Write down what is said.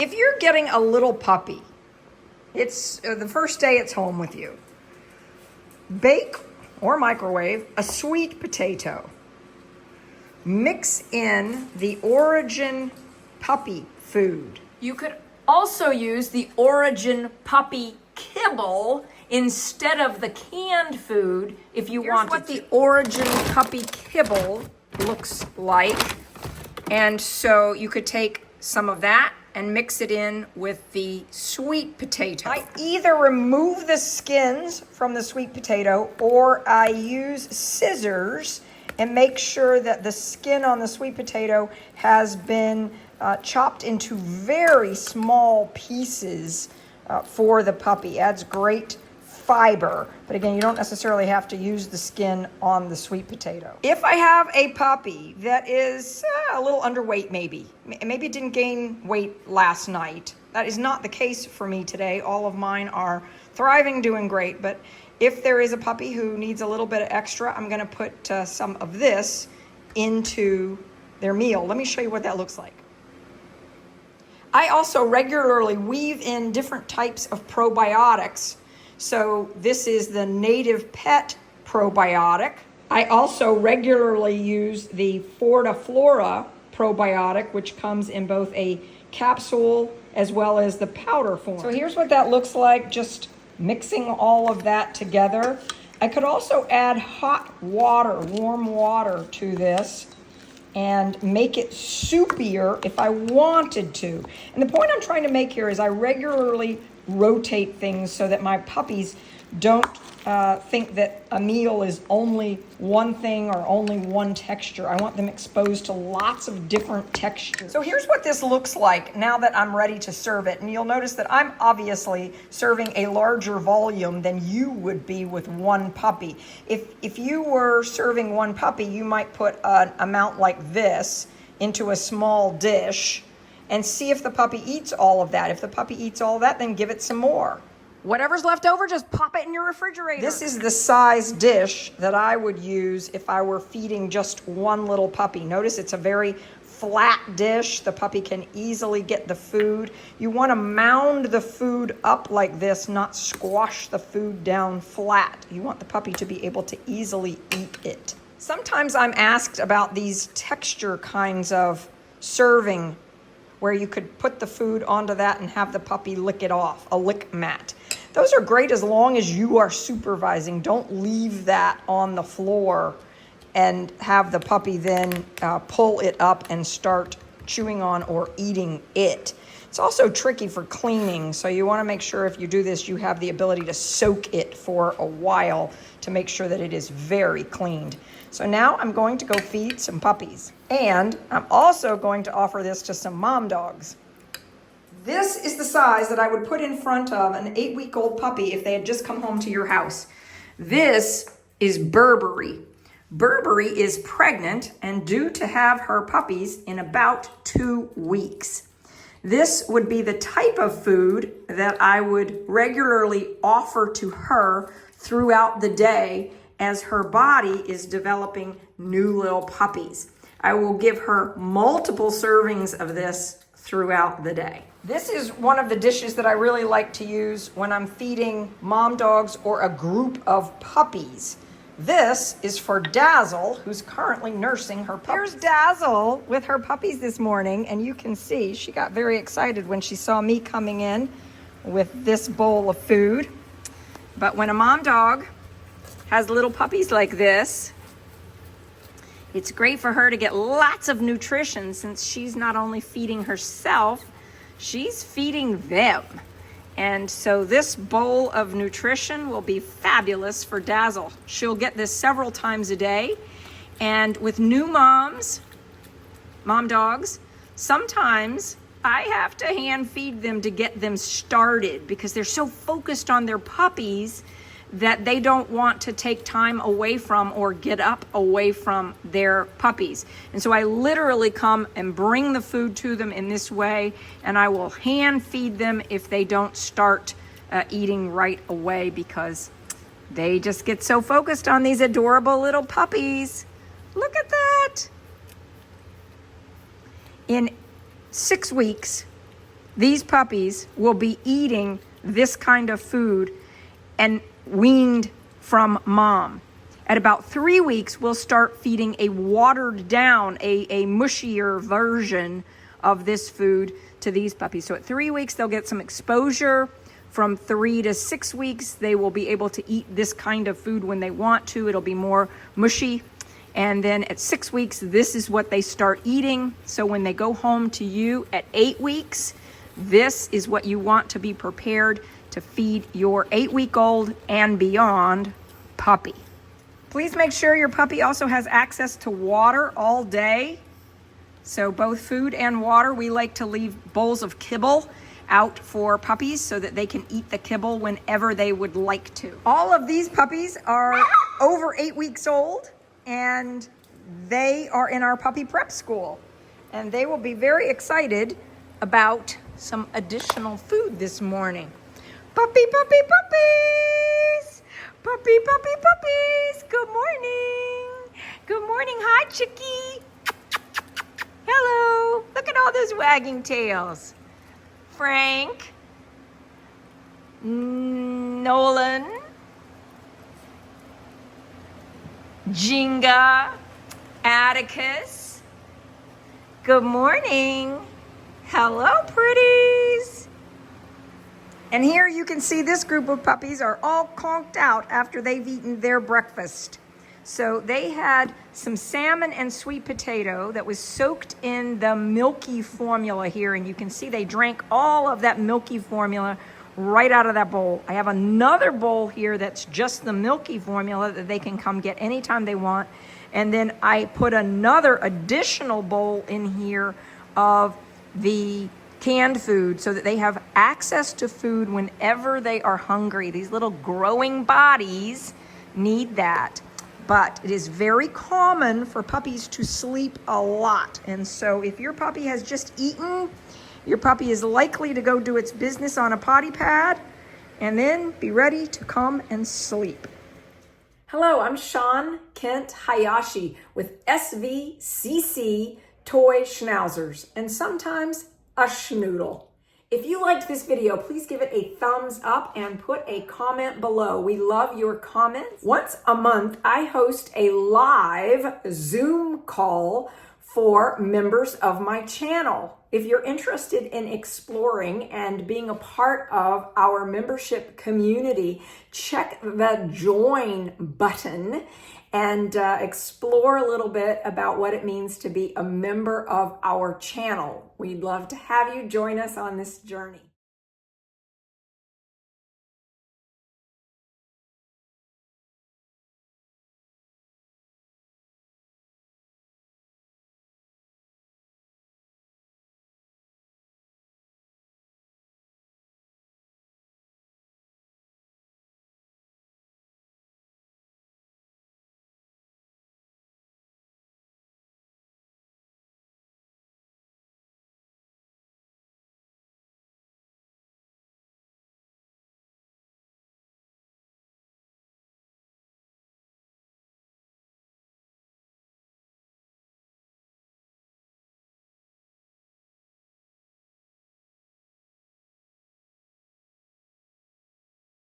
If you're getting a little puppy, it's the first day it's home with you, bake or microwave a sweet potato. Mix in the Origin puppy food. You could also use the Origin puppy kibble instead of the canned food if you wanted to. Here's what the Origin puppy kibble looks like. And so you could take some of that and mix it in with the sweet potato. I either remove the skins from the sweet potato or I use scissors and make sure that the skin on the sweet potato has been chopped into very small pieces for the puppy. Adds great fiber, but again, you don't necessarily have to use the skin on the sweet potato. If I have a puppy that is a little underweight, maybe it didn't gain weight last night. That is not the case for me today. All of mine are thriving, doing great, but if there is a puppy who needs a little bit of extra, I'm gonna put some of this into their meal. Let me show you what that looks like. I also regularly weave in different types of probiotics. So this is the Native Pet probiotic. I also regularly use the Fortiflora probiotic, which comes in both a capsule as well as the powder form. So here's what that looks like, just mixing all of that together. I could also add hot water, warm water to this and make it soupier if I wanted to. And the point I'm trying to make here is I regularly rotate things so that my puppies don't think that a meal is only one thing or only one texture. I want them exposed to lots of different textures. So here's what this looks like now that I'm ready to serve it. And you'll notice that I'm obviously serving a larger volume than you would be with one puppy. If you were serving one puppy, you might put an amount like this into a small dish and see if the puppy eats all of that. If the puppy eats all of that, then give it some more. Whatever's left over, just pop it in your refrigerator. This is the size dish that I would use if I were feeding just one little puppy. Notice it's a very flat dish. The puppy can easily get the food. You want to mound the food up like this, not squash the food down flat. You want the puppy to be able to easily eat it. Sometimes I'm asked about these texture kinds of serving where you could put the food onto that and have the puppy lick it off, a lick mat. Those are great as long as you are supervising. Don't leave that on the floor and have the puppy then pull it up and start chewing on or eating it. It's also tricky for cleaning, so you want to make sure if you do this, you have the ability to soak it for a while to make sure that it is very cleaned. So now I'm going to go feed some puppies. And I'm also going to offer this to some mom dogs. This is the size that I would put in front of an 8-week-old puppy if they had just come home to your house. This is Burberry. Burberry is pregnant and due to have her puppies in about 2 weeks. This would be the type of food that I would regularly offer to her throughout the day as her body is developing new little puppies. I will give her multiple servings of this throughout the day. This is one of the dishes that I really like to use when I'm feeding mom dogs or a group of puppies. This is for Dazzle, who's currently nursing her puppies. Here's Dazzle with her puppies this morning, and you can see she got very excited when she saw me coming in with this bowl of food. But when a mom dog has little puppies like this, it's great for her to get lots of nutrition since she's not only feeding herself, she's feeding them. And so this bowl of nutrition will be fabulous for Dazzle. She'll get this several times a day. And with new moms, mom dogs, sometimes I have to hand feed them to get them started because they're so focused on their puppies that they don't want to take time away from or get up away from their puppies. And so I literally come and bring the food to them in this way, and I will hand feed them if they don't start eating right away because they just get so focused on these adorable little puppies. Look at that. In 6 weeks, these puppies will be eating this kind of food and weaned from mom. At about 3 weeks, we'll start feeding a watered down, a mushier version of this food to these puppies. So at 3 weeks, they'll get some exposure. From 3 to 6 weeks, they will be able to eat this kind of food when they want to. It'll be more mushy. And then at 6 weeks, this is what they start eating. So when they go home to you at 8 weeks, this is what you want to be prepared to feed your 8-week-old and beyond puppy. Please make sure your puppy also has access to water all day. So both food and water, we like to leave bowls of kibble out for puppies so that they can eat the kibble whenever they would like to. All of these puppies are over 8 weeks old, and they are in our puppy prep school. And they will be very excited about some additional food this morning. Puppy, puppy, puppies! Puppy, puppy, puppies! Good morning! Good morning, hi chickie! Hello! Look at all those wagging tails. Frank, Nolan, Jinga, Atticus. Good morning. Hello, pretties. And here you can see this group of puppies are all conked out after they've eaten their breakfast. So they had some salmon and sweet potato that was soaked in the milky formula here. And you can see they drank all of that milky formula right out of that bowl. I have another bowl here that's just the milky formula that they can come get anytime they want. And then I put another additional bowl in here of the canned food so that they have access to food whenever they are hungry. These little growing bodies need that. But it is very common for puppies to sleep a lot. And so if your puppy has just eaten, your puppy is likely to go do its business on a potty pad and then be ready to come and sleep. Hello, I'm Sean Kent Hayashi with SVCC Toy Schnauzers, and sometimes a Schnoodle. If you liked this video, please give it a thumbs up and put a comment below. We love your comments. Once a month, I host a live Zoom call for members of my channel. If you're interested in exploring and being a part of our membership community, check the join button and explore a little bit about what it means to be a member of our channel. We'd love to have you join us on this journey.